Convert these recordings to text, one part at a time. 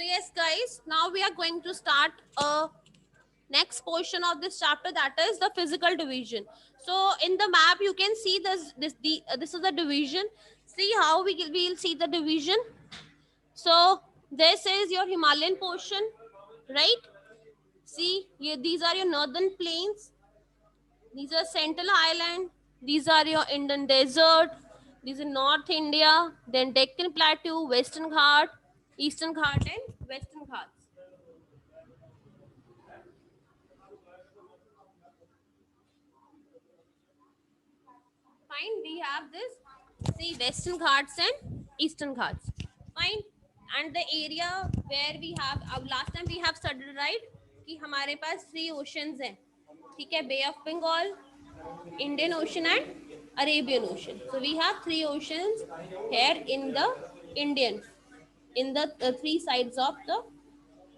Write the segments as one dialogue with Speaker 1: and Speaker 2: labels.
Speaker 1: So yes guys, now we are going to start a next portion of this chapter, that is the physical division. So in the map you can see this is the division. See how we'll see the division. So this is your Himalayan portion, right? See, these are your northern plains, these are Central Highland, these are your Indian desert, these are North India, then Deccan Plateau, Western Ghat, Eastern Ghat and Western Ghats. Fine, we have this, see, Western Ghats and Eastern Ghats. Fine, and the area where we have, last time we have studied, right, कि हमारे पास 3 oceans हैं, ठीक है, Bay of Bengal, Indian Ocean and Arabian Ocean. So we have 3 oceans here in the Indian, in the 3 sides of the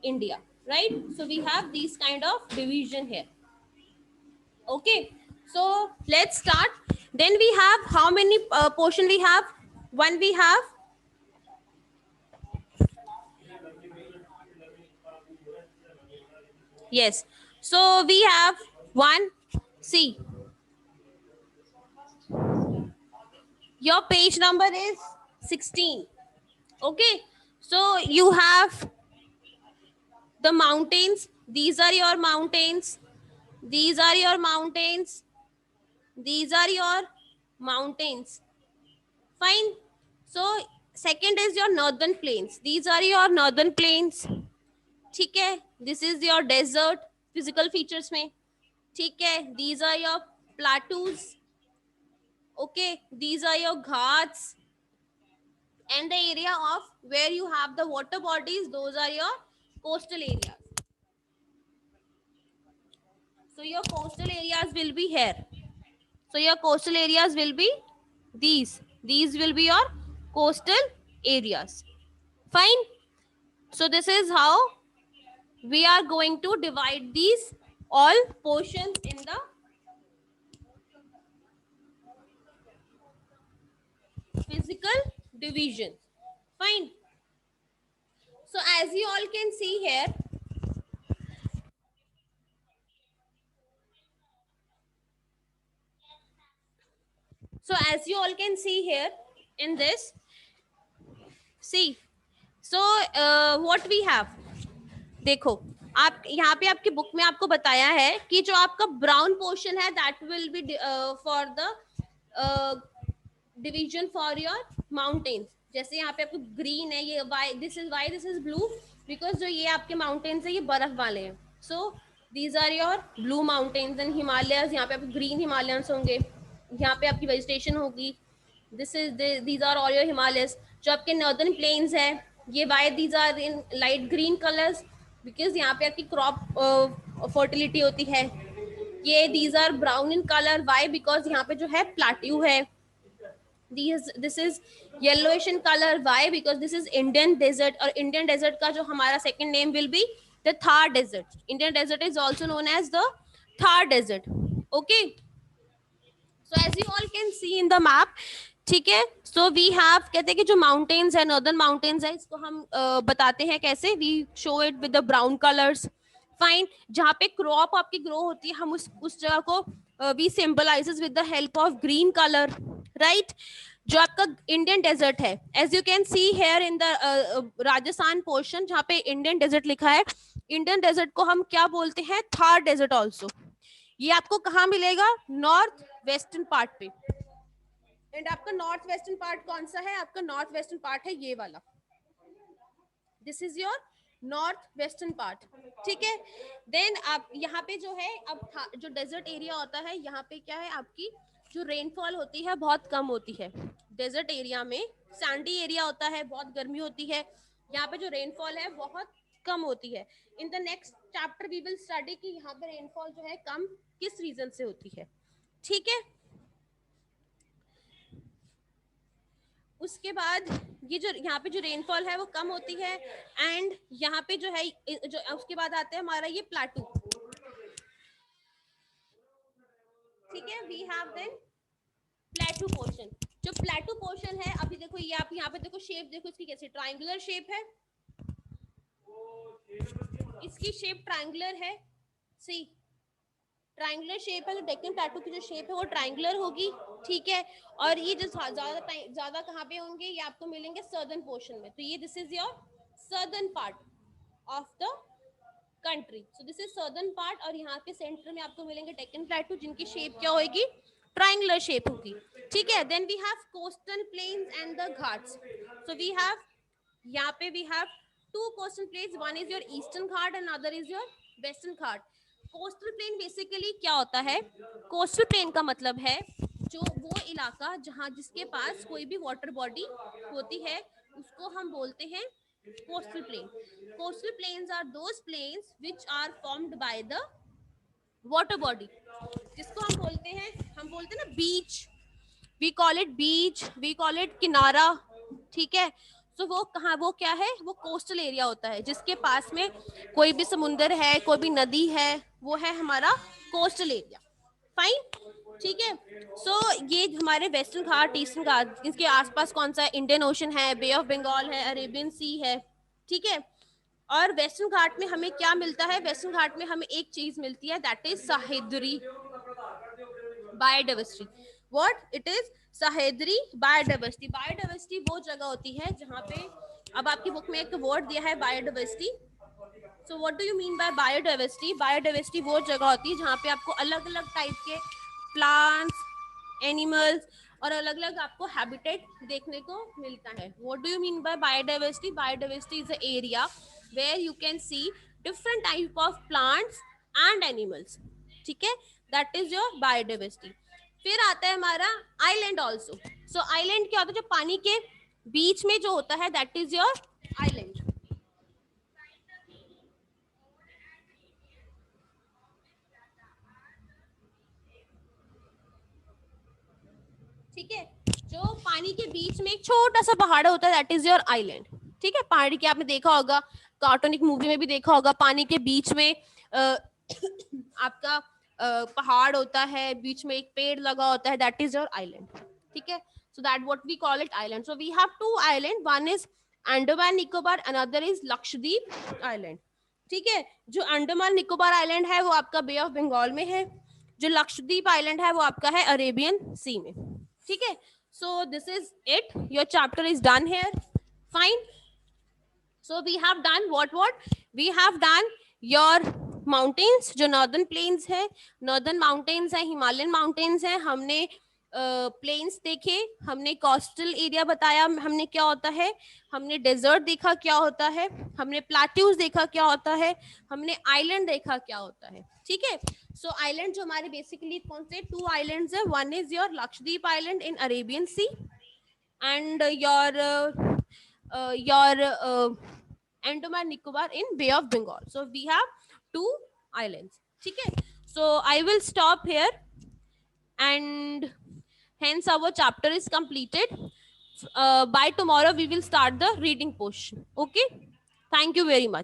Speaker 1: India, right? So we have these kind of division here. Okay, so let's start. Then we have how many portion we have? One we have. Yes. So we have one. See, your page number is 16. Okay. So you have the mountains. These are your mountains. These are your mountains. These are your mountains. Fine. So second is your northern plains. These are your northern plains. ठीक है, this is your desert physical features में. ठीक है, these are your plateaus. Okay, these are your ghats, and the area of where you have the water bodies, those are your coastal areas. So your coastal areas will be here. So your coastal areas will be these will be your coastal areas. Fine. So this is how we are going to divide these all portions in the physical division. Fine. So as you all can see here, in this, see, so what we have, देखो, आप यहाँ पे आपकी book में आपको बताया है कि जो आपका ब्राउन पोर्शन है that will be for the division for your mountains. जैसे यहाँ पे आपको ग्रीन है, ये why this is blue, because जो ये आपके माउंटेन्स है ये बर्फ वाले हैं. So these are your blue mountains and Himalayas. यहाँ पे आपको ग्रीन हिमालयंस होंगे, यहाँ पे आपकी वेजिटेशन होगी. These are all your Himalayas. जो आपके नॉर्दर्न प्लेन्स है ये why these are in light green colours, because यहाँ पे आपकी क्रॉप फर्टिलिटी होती है. ये these are brown in colour, why because यहाँ पे जो है प्लाट्यू है. this is yellowish in color, why because this is Indian desert, और Indian desert का जो हमारा second name will be the Thar desert. Indian desert is also known as the Thar desert. Okay, so as you all can see in the map, ठीक है, so we have, कहते हैं कि जो mountains है, northern mountains है, इसको हम बताते हैं कैसे, we show it with the brown colors. Fine. जहाँ पे crop आपकी grow होती है, हम उस जगह को we symbolizes with the help of green color, right? जो आपका इंडियन डेजर्ट है, as you can see here in the Rajasthan portion, जहाँ पे इंडियन डेजर्ट लिखा है, इंडियन डेजर्ट को हम क्या बोलते हैं, थार डेजर्ट ऑल्सो. ये आपको कहाँ मिलेगा, नॉर्थ वेस्टर्न पार्ट पे. एंड आपका नॉर्थ वेस्टर्न पार्ट कौन सा है, आपका नॉर्थ वेस्टर्न पार्ट है ये वाला. This is your north western part. ठीक है, देन आप यहाँ पे जो है, अब जो डेजर्ट एरिया होता है, यहाँ पे क्या है, आपकी जो रेनफॉल होती है बहुत कम होती है. डेजर्ट एरिया में सैंडी एरिया होता है, बहुत गर्मी होती है, यहाँ पे जो रेनफॉल है बहुत कम होती है. In the next chapter we will study कि यहाँ पे रेनफॉल जो है कम किस रीजन से होती है. ठीक है, उसके बाद ये जो यहाँ पे जो रेनफॉल है वो कम होती है, एंड यहाँ पे जो है, जो उसके बाद आता है हमारा ये प्लाटू. ठीक है, we have then plateau portion. जो प्लेटू पोर्शन है, अभी देखो ये आप यहाँ पे देखो शेप देखो इसकी कैसी ट्रायंगुलर शेप है. इसकी शेप ट्रायंगुलर है, सी ट्रायंगुलर शेप है, तो डेक्कन प्लेटो की जो शेप है वो ट्रायंगुलर होगी, ठीक है। और ये जो ज्यादा कहाँ पे होंगे, ये आपको मिलेंगे सर्दर्न पोर्शन में, तो ये this is your southern part of the country, so this is southern part. और यहाँ पे सेंटर में आपको मिलेंगे डेक्कन प्लेटो, जिनकी शेप क्या होगी, ट्रायंगुलर शेप होगी, ठीक है। Then we have coastal plains and the ghats, so we have, यहाँ पे we have two coastal plains, one is your eastern ghat and other is your western ghat. Coastal plain basically क्या होता है, कोस्टल प्लेन का मतलब है जो वो इलाका जहाँ जिसके पास कोई भी वाटर बॉडी होती है, उसको हम बोलते हैं coastal plain. Coastal plains are those plains which are formed by the water body, जिसको हम बोलते हैं ना beach, we call it beach, we call it किनारा, ठीक है। तो वो कहाँ, वो क्या है, वो कोस्टल एरिया होता है जिसके पास में कोई भी समुंदर है, कोई भी नदी है, वो है हमारा कोस्टल एरिया, फाइन, ठीक है। सो ये हमारे वेस्टर्न घाट, ईस्टर्न घाट, इसके आसपास कौन सा है, इंडियन ओशन है, बे ऑफ बंगाल है, अरेबियन सी है, ठीक है। और वेस्टर्न घाट में हमें क्या मिलता है, वेस्टर्न घाट में हमें एक चीज मिलती है, that is Sahyadri biodiversity. What it is, Sahyadri biodiversity. Biodiversity वो जगह होती है जहाँ पे, अब आपकी बुक में एक वर्ड दिया है biodiversity, so what do you mean by biodiversity, biodiversity वो जगह होती है जहाँ पे आपको अलग अलग टाइप के प्लांट्स, एनिमल्स और अलग अलग आपको हैबिटेट देखने को मिलता है। What do you mean by biodiversity, biodiversity is a area where you can see different type of plants and animals, ठीक है, दैट इज योर बायोडाइवर्सिटी। फिर आता है हमारा आइलैंड ऑल्सो। सो आइलैंड क्या होता है, जो पानी के बीच में जो होता है, दैट इज योर आइलैंड, ठीक है। जो पानी के बीच में एक छोटा सा पहाड़ होता है, दैट इज योर आइलैंड, ठीक है। पहाड़ की आपने देखा होगा, कार्टूनिक मूवी में भी देखा होगा, पानी के बीच में आपका पहाड़ होता है, बीच में एक पेड़ लगा होता है, दैट इज योर आइलैंड, ठीक है। So that what we call it island. So we have two island, one is Andaman Nicobar, another is Lakshadweep island, ठीक है। जो अंडमान निकोबार आइलैंड है वो आपका बे ऑफ बंगाल में है, जो लक्षद्वीप आइलैंड है वो आपका है अरेबियन सी में, ठीक है। So this is it, your chapter is done here, fine. So we have done what we have done your mountains, जो नॉर्दर्न प्लेन्स है, नॉर्दर्न माउंटेन्स है, हिमालयन माउंटेन्स है, हमने प्लेन्स देखे, हमने कोस्टल एरिया बताया हमने क्या होता है, हमने डेजर्ट देखा क्या होता है, हमने प्लेट्यूज देखा क्या होता है, हमने आइलैंड देखा क्या होता है, ठीक है। सो आइलैंड जो हमारे बेसिकली कौन से टू आइलैंड्स है, one is your Lakshadweep island in Arabian sea and your Andaman Nicobar in Bay of Bengal. So we have two islands. ठीक है. So I will stop here and hence our chapter is completed. By tomorrow we will start the reading portion. Okay. Thank you very much.